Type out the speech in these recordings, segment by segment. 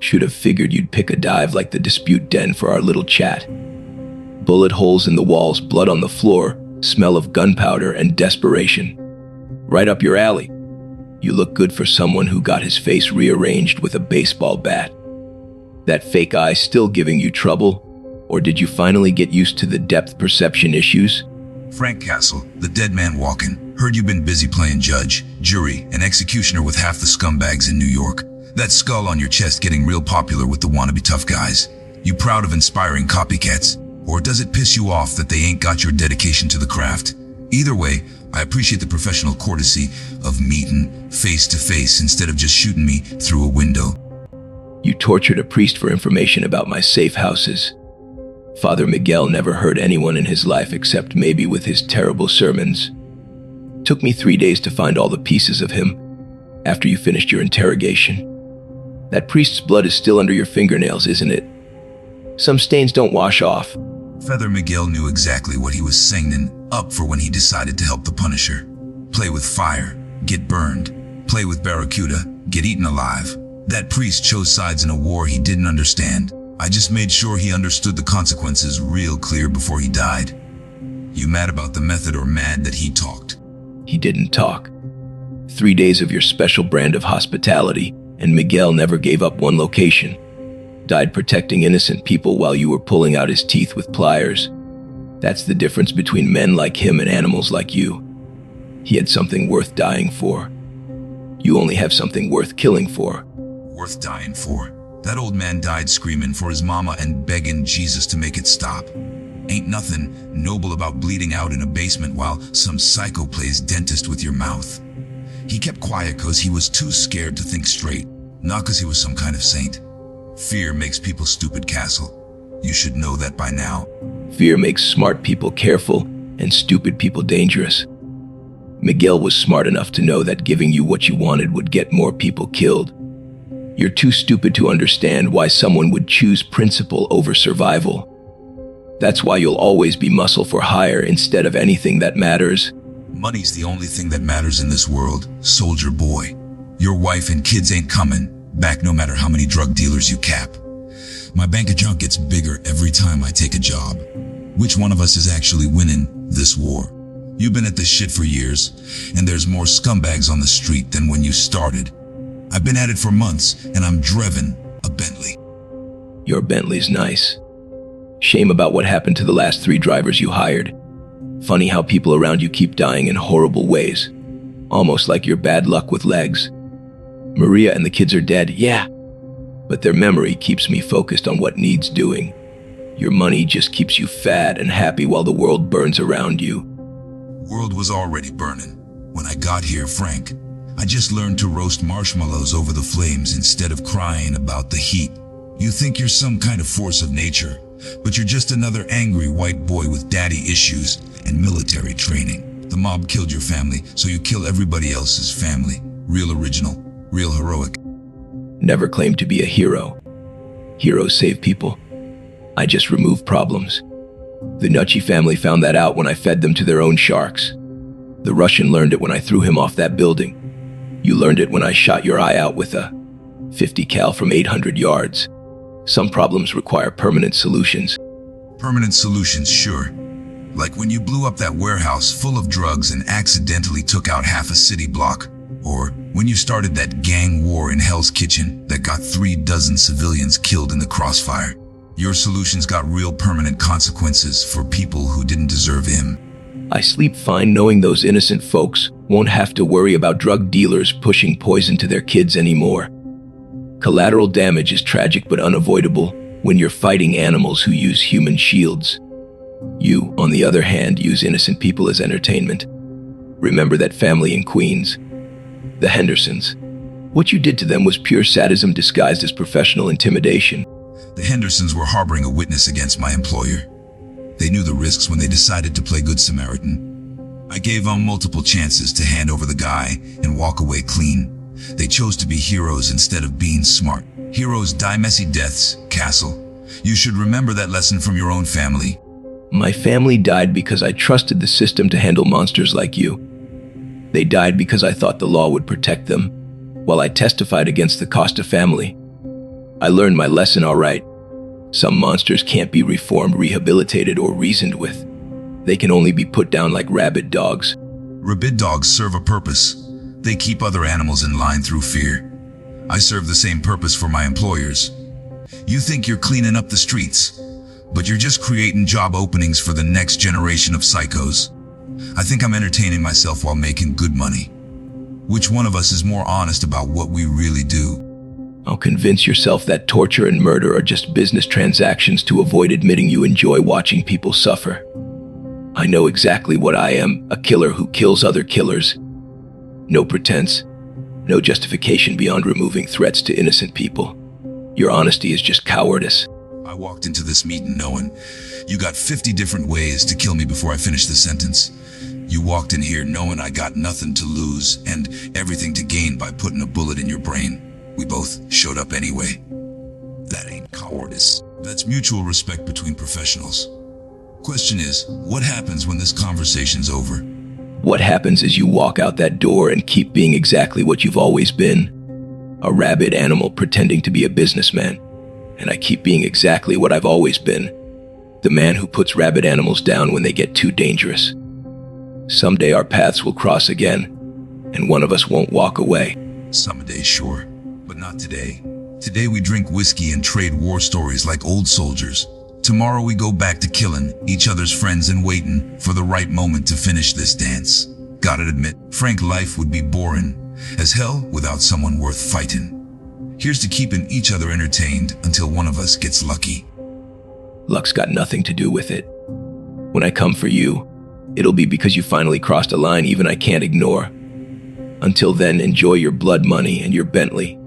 Should have figured you'd pick a dive like the dispute den for our little chat. Bullet holes in the walls, blood on the floor, smell of gunpowder and desperation. Right up your alley. You look good for someone who got his face rearranged with a baseball bat. That fake eye still giving you trouble? Or did you finally get used to the depth perception issues? Frank Castle, the dead man walking. Heard you've been busy playing judge, jury, and executioner with half the scumbags in New York. That skull on your chest getting real popular with the wannabe tough guys. You proud of inspiring copycats? Or does it piss you off that they ain't got your dedication to the craft? Either way, I appreciate the professional courtesy of meeting face to face instead of just shooting me through a window. You tortured a priest for information about my safe houses. Father Miguel never hurt anyone in his life except maybe with his terrible sermons. Took me 3 days to find all the pieces of him after you finished your interrogation. That priest's blood is still under your fingernails, isn't it? Some stains don't wash off. Father Miguel knew exactly what he was signing up for when he decided to help the Punisher. Play with fire, get burned. Play with Barracuda, get eaten alive. That priest chose sides in a war he didn't understand. I just made sure he understood the consequences real clear before he died. You mad about the method or mad that he talked? He didn't talk. 3 days of your special brand of hospitality, and Miguel never gave up one location. Died protecting innocent people while you were pulling out his teeth with pliers. That's the difference between men like him and animals like you. He had something worth dying for. You only have something worth killing for. Worth dying for? That old man died screaming for his mama and begging Jesus to make it stop. Ain't nothing noble about bleeding out in a basement while some psycho plays dentist with your mouth. He kept quiet because he was too scared to think straight, not because he was some kind of saint. Fear makes people stupid, Castle. You should know that by now. Fear makes smart people careful and stupid people dangerous. Miguel was smart enough to know that giving you what you wanted would get more people killed. You're too stupid to understand why someone would choose principle over survival. That's why you'll always be muscle for hire instead of anything that matters. Money's the only thing that matters in this world, soldier boy. Your wife and kids ain't coming back no matter how many drug dealers you cap. My bank account gets bigger every time I take a job. Which one of us is actually winning this war? You've been at this shit for years, and there's more scumbags on the street than when you started. I've been at it for months, and I'm driving a Bentley. Your Bentley's nice. Shame about what happened to the last 3 drivers you hired. Funny how people around you keep dying in horrible ways. Almost like you're bad luck with legs. Maria and the kids are dead, yeah. But their memory keeps me focused on what needs doing. Your money just keeps you fat and happy while the world burns around you. World was already burning. When I got here, Frank, I just learned to roast marshmallows over the flames instead of crying about the heat. You think you're some kind of force of nature, but you're just another angry white boy with daddy issues and military training. The mob killed your family, so you kill everybody else's family. Real original, real heroic. Never claimed to be a hero. Heroes save people. I just remove problems. The Nucci family found that out when I fed them to their own sharks. The Russian learned it when I threw him off that building. You learned it when I shot your eye out with a 50 cal from 800 yards. Some problems require permanent solutions. Permanent solutions, sure. Like when you blew up that warehouse full of drugs and accidentally took out half a city block. Or when you started that gang war in Hell's Kitchen that got 36 civilians killed in the crossfire. Your solutions got real permanent consequences for people who didn't deserve them. I sleep fine knowing those innocent folks won't have to worry about drug dealers pushing poison to their kids anymore. Collateral damage is tragic but unavoidable when you're fighting animals who use human shields. You, on the other hand, use innocent people as entertainment. Remember that family in Queens? The Hendersons. What you did to them was pure sadism disguised as professional intimidation. The Hendersons were harboring a witness against my employer. They knew the risks when they decided to play Good Samaritan. I gave them multiple chances to hand over the guy and walk away clean. They chose to be heroes instead of being smart. Heroes die messy deaths, Castle. You should remember that lesson from your own family. My family died because I trusted the system to handle monsters like you. They died because I thought the law would protect them, while I testified against the Costa family. I learned my lesson all right. Some monsters can't be reformed, rehabilitated, or reasoned with. They can only be put down like rabid dogs. Rabid dogs serve a purpose. They keep other animals in line through fear. I serve the same purpose for my employers. You think you're cleaning up the streets, but you're just creating job openings for the next generation of psychos. I think I'm entertaining myself while making good money. Which one of us is more honest about what we really do? I'll convince yourself that torture and murder are just business transactions to avoid admitting you enjoy watching people suffer. I know exactly what I am, a killer who kills other killers. No pretense, no justification beyond removing threats to innocent people. Your honesty is just cowardice. I walked into this meeting knowing you got 50 different ways to kill me before I finish the sentence. You walked in here knowing I got nothing to lose and everything to gain by putting a bullet in your brain. We both showed up anyway. That ain't cowardice. That's mutual respect between professionals. Question is, what happens when this conversation's over? What happens is you walk out that door and keep being exactly what you've always been. A rabid animal pretending to be a businessman. And I keep being exactly what I've always been. The man who puts rabid animals down when they get too dangerous. Someday our paths will cross again, and one of us won't walk away. Someday, sure, but not today. Today we drink whiskey and trade war stories like old soldiers. Tomorrow we go back to killing each other's friends and waiting for the right moment to finish this dance. Gotta admit, frank life would be boring as hell without someone worth fighting. Here's to keeping each other entertained until one of us gets lucky. Luck's got nothing to do with it. When I come for you, it'll be because you finally crossed a line even I can't ignore. Until then, enjoy your blood money and your Bentley.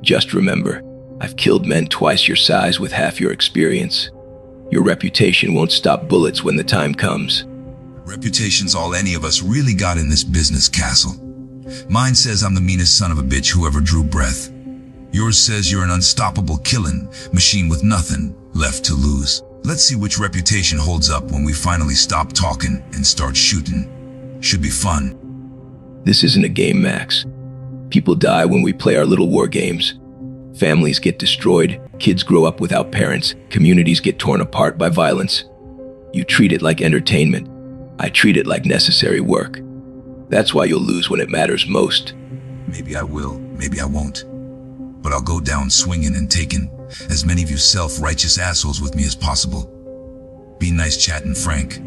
Just remember, I've killed men twice your size with half your experience. Your reputation won't stop bullets when the time comes. Reputation's all any of us really got in this business castle. Mine says I'm the meanest son of a bitch who ever drew breath. Yours says you're an unstoppable killing machine with nothing left to lose. Let's see which reputation holds up when we finally stop talking and start shooting. Should be fun. This isn't a game, Max. People die when we play our little war games. Families get destroyed, kids grow up without parents, communities get torn apart by violence. You treat it like entertainment. I treat it like necessary work. That's why you'll lose when it matters most. Maybe I will, maybe I won't. But I'll go down swinging and taking as many of you self-righteous assholes with me as possible. Be nice chatting, Frank.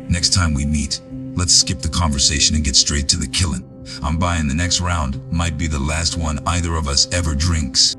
Next time we meet, let's skip the conversation and get straight to the killing. I'm buying the next round might be the last one either of us ever drinks.